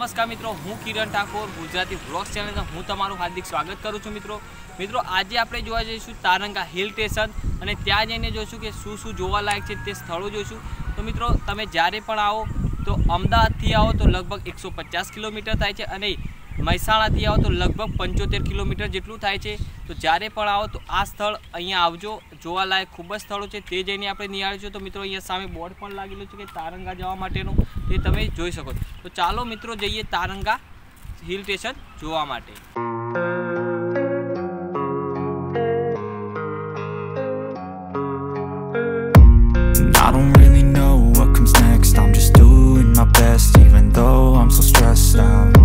नमस्कार मित्रों, हूँ किरण ठाकोर गुजराती व्लॉग्स चैनल में हूँ तमाરું हार्दिक स्वागत करूँ છું મિત્રો આજે આપણે જોવા જઈશું તારંગા હિલ સ્ટેશન અને ત્યાં જઈને જોઈશું કે શું જોવાલાયક છે તે સ્થળો જોઈશું। તો મિત્રો તમે જ્યારે પણ આવો તો અમદાવાદથી આવો તો લગભગ 150 કિલોમીટર થાય છે અને મહેસાણાથી આવો તો લગભગ 75 કિલોમીટર જેટલું થાય છે। તો જ્યારે પણ આવો તો આ સ્થળ અહીંયા આવજો, જોવાલાયક ખૂબ જ સ્થળો છે તે જઈને આપણે નિહાળીશું। તો મિત્રો અહીંયા સામે બોર્ડ પણ લાગેલું છે કે તારંગા જવા માટેનું, તે તમે જોઈ શકો છો। તો ચાલો મિત્રો જઈએ તારંગા હિલ સ્ટેશન જોવા માટે। I don't really know what comes next. I'm just doing my best, even though I'm so stressed out.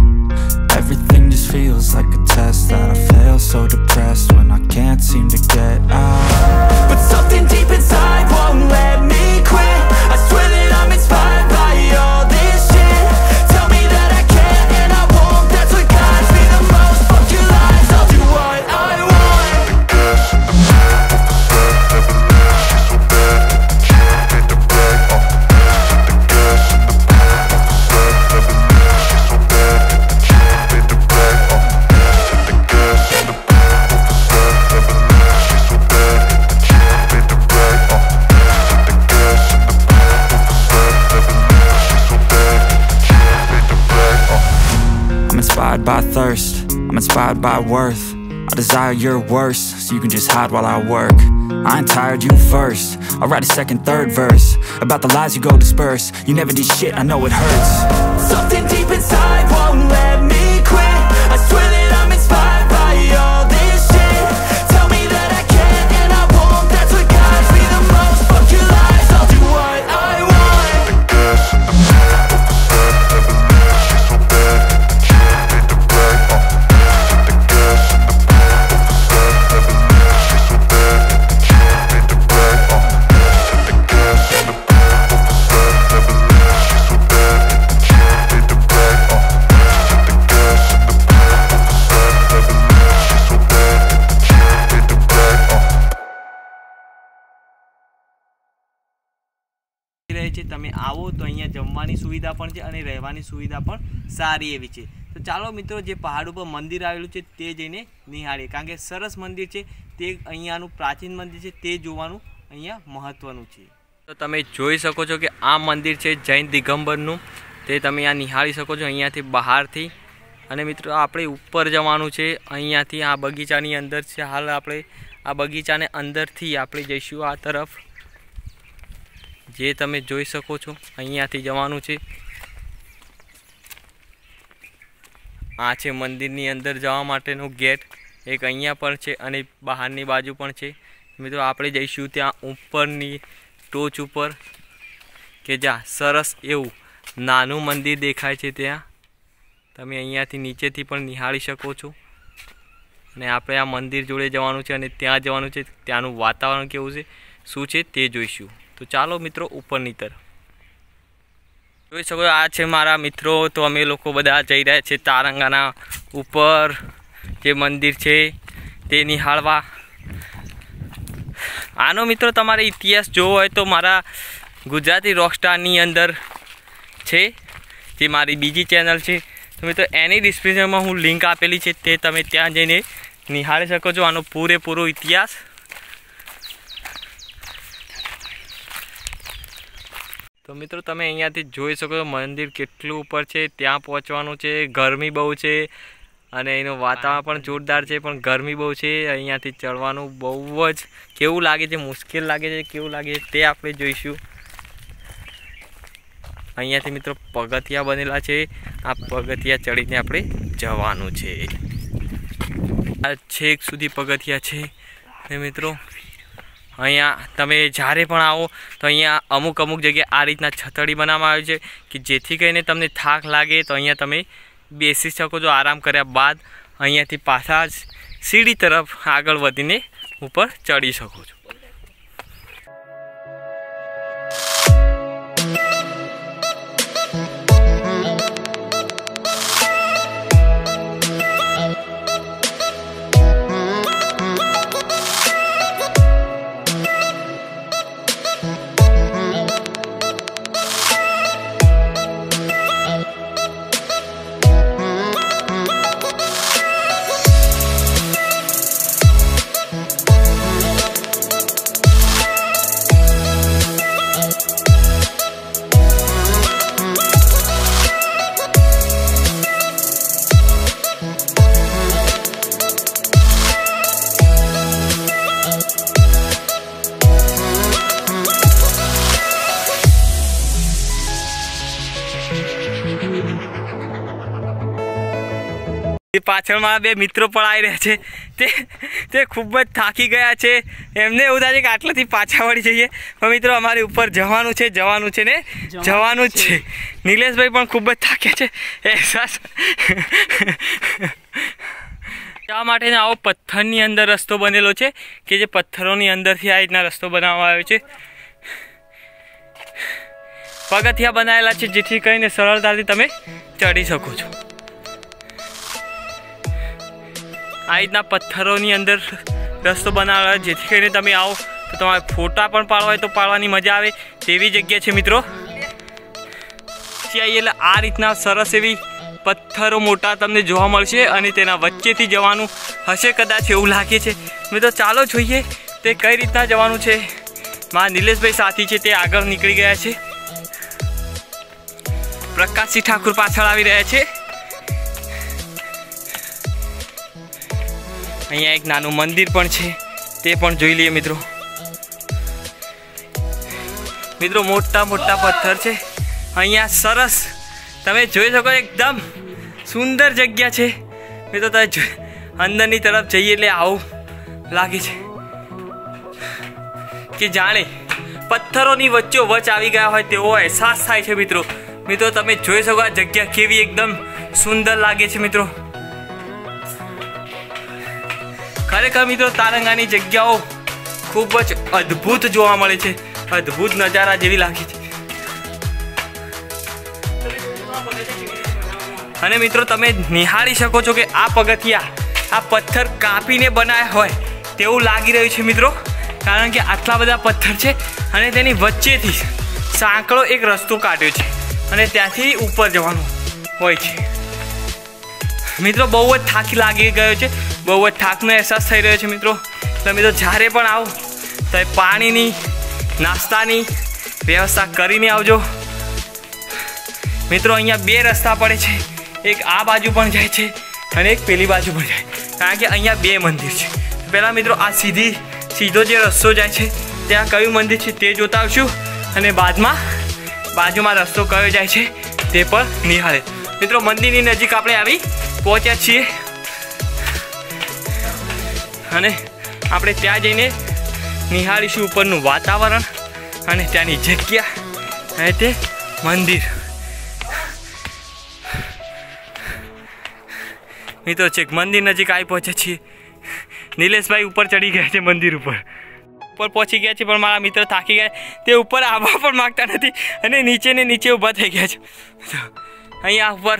Everything just feels like a test that I fail, so depressed when I can't seem to get out. But something deep inside won't let me quit. I swear that I'm inspired by all this shit. Tell me that I can and I won't. That's what guides me the most. Fuck your lies, I'll do what I want. By thirst, I'm inspired by worth. I desire your worst, so you can just hide while I work. I ain't tired, you first. I'll write a second, third verse about the lies you go disperse. You never did shit, I know it hurts. Something deep inside won't let me quit. I swear that I'm inspired by all this shit. Tell me that I can and I won't. That's what guides me the most. Fuck your lies, I'll do what I want. તમે આવો તો અહીંયા જમવાની સુવિધા પણ છે અને રહેવાની સુવિધા પણ સારી એવી છે। તો ચાલો મિત્રો જે પહાડ ઉપર મંદિર આવેલું છે તે જઈને નિહાળીએ, કારણ કે સરસ મંદિર છે, તે અહીંયાનું પ્રાચીન મંદિર છે, તે જોવાનું અહીંયા મહત્વનું છે। તો તમે જોઈ શકો છો કે આ મંદિર છે જૈન દિગંબરનું, તે તમે આ નિહાળી શકો છો અહીંયાથી બહારથી। અને મિત્રો આપણે ઉપર જવાનું છે અહીંયાથી, આ બગીચાની અંદર છે। હાલ આપણે આ બગીચાને અંદરથી આપણે જઈશું આ તરફ, જે તમે જોઈ શકો છો અહીંયાથી જવાનું છે। આ છે મંદિરની અંદર જવા માટેનો ગેટ, એક અહીંયા પણ છે અને બહારની બાજુ પણ છે। મિત્રો આપણે જઈશું ત્યાં ઉપરની ટોચ ઉપર, કે જ્યાં સરસ એવું નાનું મંદિર દેખાય છે, ત્યાં તમે અહીંયાથી નીચેથી પણ નિહાળી શકો છો। અને આપણે આ મંદિર જોડે જવાનું છે અને ત્યાં જવાનું છે, ત્યાંનું વાતાવરણ કેવું છે, શું છે તે જોઈશું। તો ચાલો મિત્રો ઉપરની તરફ જોઈ શકો, આ છે મારા મિત્રો। તો અમે લોકો બધા જઈ રહ્યા છે તારંગાના ઉપર જે મંદિર છે તે નિહાળવા। આનો મિત્રો તમારે ઇતિહાસ જોવો હોય તો મારા ગુજરાતી રોકસ્ટારની અંદર છે, જે મારી બીજી ચેનલ છે। તો મિત્રો એની ડિસ્ક્રિપ્શનમાં હું લિંક આપેલી છે, તે તમે ત્યાં જઈને નિહાળી શકો છો આનો પૂરેપૂરો ઇતિહાસ। તો મિત્રો તમે અહીંયાથી જોઈ શકો છો મંદિર કેટલું ઉપર છે, ત્યાં પહોંચવાનું છે। ગરમી બહુ છે અને એનું વાતાવરણ પણ જોરદાર છે, પણ ગરમી બહુ છે। અહીંયાથી ચડવાનું બહુ જ કેવું લાગે છે, મુશ્કેલ લાગે છે, કેવું લાગે છે તે આપણે જોઈશું। અહીંયાથી મિત્રો પગથિયા બનેલા છે, આ પગથિયા ચડીને આપણે જવાનું છે। આ છેક સુધી પગથિયા છે। ને મિત્રો અહીંયા તમે જ્યારે પણ આવો તો અહીંયા અમુક જગ્યાએ આ રીતના છતડી બનાવવામાં આવી છે, કે જેથી કરીને તમને થાક લાગે તો અહીંયા તમે બેસી શકો છો આરામ કર્યા બાદ। અહીંયાથી પાછા સીડી તરફ આગળ વધીને ઉપર ચડી શકો છો। પાછળ મારા બે મિત્રો પણ આવી રહ્યા છે, તે ખૂબ જ થાકી ગયા છે. એમને એવું થાય છે કે આટલાથી પાછા વળી જઈએ, પણ મિત્રો અમારે ઉપર જવાનું છે ને જવાનું જ છે. નિલેશભાઈ પણ ખૂબ જ થાક્યા છે. અહેસાસ જવા માટે આવો પથ્થરની અંદર રસ્તો બનેલો છે કે જે પથ્થરોની અંદરથી આ રીતના રસ્તો બનાવવામાં આવ્યો છે. પગથિયા બનાવેલા છે જેથી કરીને સરળતાથી તમે ચડી શકો છો. આ રીતના પથ્થરોની અંદર રસ્તો બનાવેલો જેથી કરીને તમે આવો તો તમારે ફોટા પણ પાડવા હોય તો પાડવાની મજા આવે તેવી જગ્યા છે મિત્રો. એટલે આ રીતના સરસ એવી પથ્થરો મોટા તમને જોવા મળશે અને તેના વચ્ચેથી જવાનું હશે કદાચ એવું લાગે છે મિત્રો. ચાલો જોઈએ તે કઈ રીતના જવાનું છે. મારા નિલેશભાઈ સાથી છે તે આગળ નીકળી ગયા છે. પ્રકાશસિંહ ઠાકુર પાછળ આવી રહ્યા છે. અહીંયા એક નાનું મંદિર પણ છે તે પણ જોઈ લઈએ મિત્રો. મિત્રો મોટા મોટા પથ્થર છે અહીંયા, સરસ તમે જોઈ શકો એકદમ સુંદર જગ્યા છે મિત્રો. તમે અંદરની તરફ જઈએ એટલે આવું લાગે છે કે જાણે પથ્થરોની વચ્ચોવચ્ચ આવી ગયા હોય તેવો અહેસાસ થાય છે મિત્રો. મિત્રો તમે જોઈ શકો આ જગ્યા કેવી એકદમ સુંદર લાગે છે મિત્રો. ખરેખર મિત્રો તારંગાની જગ્યાઓ ખૂબ જ અદ્ભુત જોવા મળે છે, અદ્ભુત નજારા જેવી લાગે છે. અને મિત્રો તમે નિહાળી શકો છો કે આ પગથિયા આ પથ્થર કાપીને બનાવ્યા હોય તેવું લાગી રહ્યું છે મિત્રો. કારણ કે આટલા બધા પથ્થર છે અને તેની વચ્ચેથી સાંકળો એક રસ્તો કાઢ્યો છે અને ત્યાંથી ઉપર જવાનું હોય છે મિત્રો. બહુ જ થાકી લાગી ગયો છે, બહુ જ થાકનો અહેસાસ થઈ રહ્યો છે મિત્રો. તો મિત્રો જ્યારે પણ આવો તો પાણીની નાસ્તાની વ્યવસ્થા કરીને આવજો મિત્રો. અહીંયા બે રસ્તા પડે છે, એક આ બાજુ પણ જાય છે અને એક પેલી બાજુ પણ જાય, કારણ કે અહીંયા બે મંદિર છે. પહેલાં મિત્રો આ સીધો જે રસ્તો જાય છે ત્યાં કયું મંદિર છે તે જોતા આવશું અને બાજુમાં રસ્તો કયો જાય છે તે પણ નિહાળે મિત્રો. મંદિરની નજીક આપણે આવી પહોંચ્યા છીએ અને આપણે ત્યાં જઈને નિહાળીશું ઉપરનું વાતાવરણ અને ત્યાંની જગ્યા અને તે મંદિર. મિત્રો છેક મંદિર નજીક આવી પહોંચ્યા છીએ. નિલેશભાઈ ઉપર ચડી ગયા છે, મંદિર ઉપર પહોંચી ગયા છે, પણ મારા મિત્ર થાકી ગયા, તે ઉપર આવવા પણ માગતા નથી અને નીચે ઊભા થઈ ગયા છે. અહીંયા ઉપર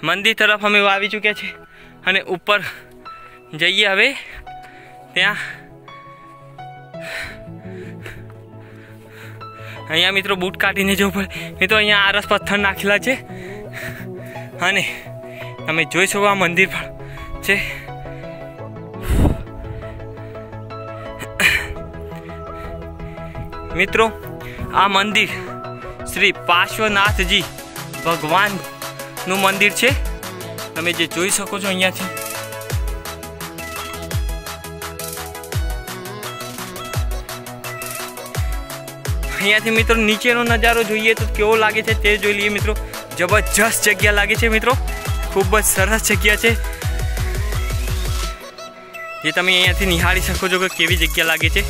મંદિર તરફ અમે આવી ચૂક્યા છીએ અને ઉપર જઈએ હવે. ત્યાં અહીંયા મિત્રો બૂટ કાઢીને જવું પડે મિત્રો. અહીંયા આરસ પથ્થર નાખેલા છે અને તમે જોઈ શકો આ મંદિર પણ છે. મિત્રો આ મંદિર શ્રી પાર્શ્વનાથજી ભગવાનનું મંદિર છે. તમે જે જોઈ શકો છો અહીંયાથી. અહીંયાથી મિત્રો નીચેનો નજારો જોઈએ તો કેવો લાગે છે તે જોઈ લઈએ મિત્રો. જબરજસ્ત જગ્યા લાગે છે મિત્રો, ખૂબ જ સરસ જગ્યા છે જે તમે અહીંયાથી નિહાળી શકો છો કે કેવી જગ્યા લાગે છે.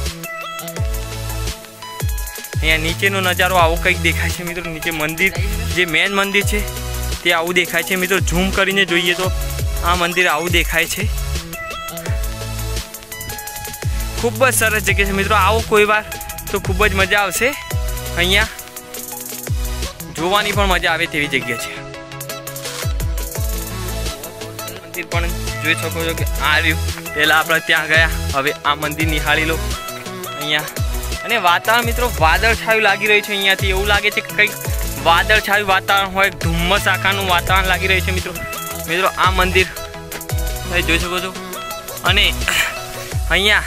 અહીંયા નીચેનો નજારો આવો કંઈક દેખાય છે મિત્રો. નીચે મંદિર જે મેન મંદિર છે તે આવું દેખાય છે મિત્રો. ઝૂમ કરીને જોઈએ તો આ મંદિર આવું દેખાય છે. ખૂબ જ સરસ જગ્યા છે મિત્રો. આવો કોઈ વાર તો ખૂબ જ મજા આવશે. અહીંયા જોવાની પણ મજા આવે તેવી જગ્યા છે. મંદિર પણ જોઈ શકો છો કે આ રહ્યું. પહેલાં આપણે ત્યાં ગયા, હવે આ મંદિર નિહાળી લો અહીંયા. અને વાતાવરણ મિત્રો વાદળછાયું લાગી રહ્યું છે. અહીંયાથી એવું લાગે છે કે કંઈક વાદળછાયું વાતાવરણ હોય, ધુમ્મસ આકારનું વાતાવરણ લાગી રહ્યું છે મિત્રો. આ મંદિર તમે જોઈ શકો છો. અને અહીંયા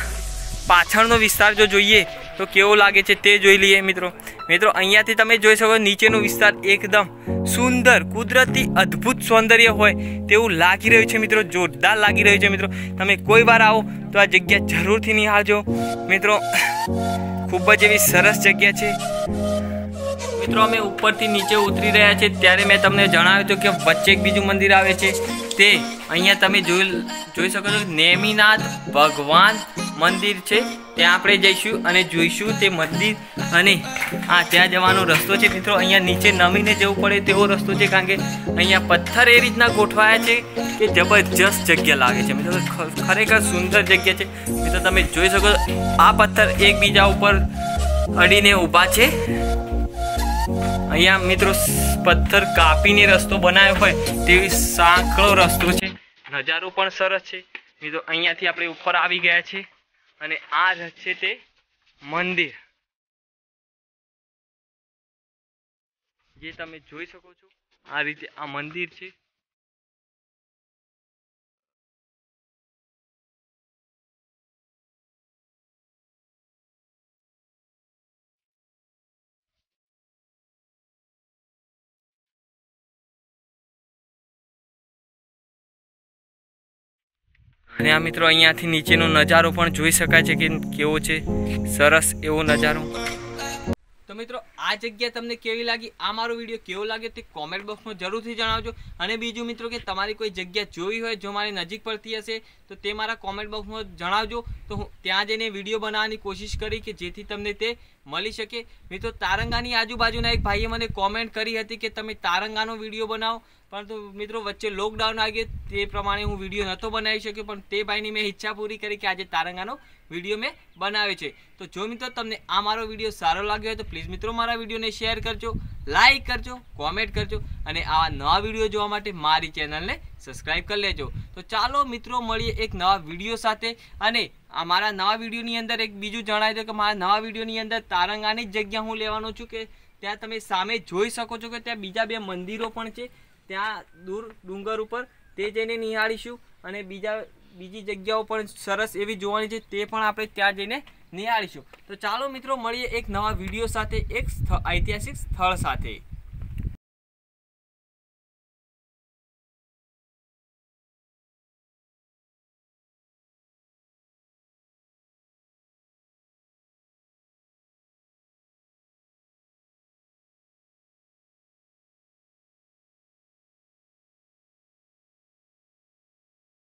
પાછળનો વિસ્તાર જો જોઈએ તો કેવો લાગે છે તે જોઈ લઈએ મિત્રો. અહીંયાથી તમે જોઈ શકો નીચેનો વિસ્તાર એકદમ સુંદર કુદરતી અદ્ભુત સૌંદર્ય હોય તેવું લાગી રહ્યું છે મિત્રો. જોરદાર લાગી રહ્યું છે મિત્રો. તમે કોઈ વાર આવો તો આ જગ્યા જરૂરથી નિહાળજો મિત્રો. ખૂબ જ એવી સરસ જગ્યા છે મિત્રો અમે ઉપરથી નીચે ઉતરી રહ્યા છીએ ત્યારે મેં તમને જણાવ્યું હતું કે વચ્ચે એક બીજું મંદિર આવે છે, તે અહીંયા તમે જોઈ શકો છો નેમિનાથ ભગવાન મંદિર છે, ત્યાં આપણે જઈશું અને જોઈશું તે મંદિર અને ત્યાં જવાનો રસ્તો છે મિત્રો. અહીંયા નીચે નમીને જવું પડે તેવો રસ્તો છે, કારણ કે અહીંયા પથ્થર એ રીતના ગોઠવાયા છે કે જબરજસ્ત જગ્યા લાગે છે મિત્રો. ખરેખર સુંદર જગ્યા છે મિત્રો. તમે જોઈ શકો છો આ પથ્થર એકબીજા ઉપર અડીને ઊભા છે. અહીંયા મિત્રો પથ્થર કાપીને રસ્તો બનાવ્યો હોય તેવી સાંકડો રસ્તો છે. નજારો પણ સરસ છે મિત્રો. અહીંયાથી આપણે ઉપર આવી ગયા છે અને આ છે તે મંદિર જે તમે જોઈ શકો છો. આ રીતે આ મંદિર છે. અને આ મિત્રો અહીંયાથી નીચેનો નજારો પણ જોઈ શકાય છે કે કેવો છે, સરસ એવો નજારો. તો મિત્રો આ જગ્યા તમને કેવી લાગી, આ મારો વિડીયો કેવો લાગ્યો તે કોમેન્ટ બોક્સમાં જરૂરથી જણાવજો. અને બીજું મિત્રો કે તમારી કોઈ જગ્યા જોઈ હોય જો મારી નજીક પડતી હશે તો તે મારા કોમેન્ટ બોક્સમાં જણાવજો, તો હું ત્યાં જઈને વિડીયો બનાવવાની કોશિશ કરી કે જેથી તમને તે મળી શકે. મિત્રો તારંગાની આજુબાજુના એક ભાઈએ મને કોમેન્ટ કરી હતી કે તમે તારંગાનો વિડીયો બનાવો, પરંતુ મિત્રો વચ્ચે લોકડાઉન આવી ગયું તે પ્રમાણે હું વિડીયો નહોતો બનાવી શક્યો, પણ તે ભાઈની મેં ઈચ્છા પૂરી કરી કે આજે તારંગાનો વિડીયો મેં બનાવ્યો છે. તો જો મિત્રો તમને આ મારો વિડીયો સારો લાગ્યો હોય તો પ્લીઝ મિત્રો મારા વિડીયોને શેર કરજો, લાઈક કરજો, કોમેન્ટ કરજો અને આવા નવા વિડીયો જોવા માટે મારી ચેનલને સબસ્ક્રાઈબ કરી લેજો. તો ચાલો મિત્રો મળીએ એક નવા વિડીયો સાથે. અને આ મારા નવા વિડીયોની અંદર એક બીજું જણાવી દો કે મારા નવા વિડીયોની અંદર તારંગાની જ જગ્યા હું લેવાનો છું કે ત્યાં તમે સામે જોઈ શકો છો કે ત્યાં બીજા બે મંદિરો પણ છે, ત્યાં દૂર ડુંગર ઉપર તે જઈને નિહાળીશું અને બીજી જગ્યાઓ પણ સરસ એવી જોવાની છે તે પણ આપણે ત્યાં જઈને નિહાળીશું. તો ચાલો મિત્રો મળીએ એક નવા વિડીયો સાથે, એક ઐતિહાસિક સ્થળ સાથે.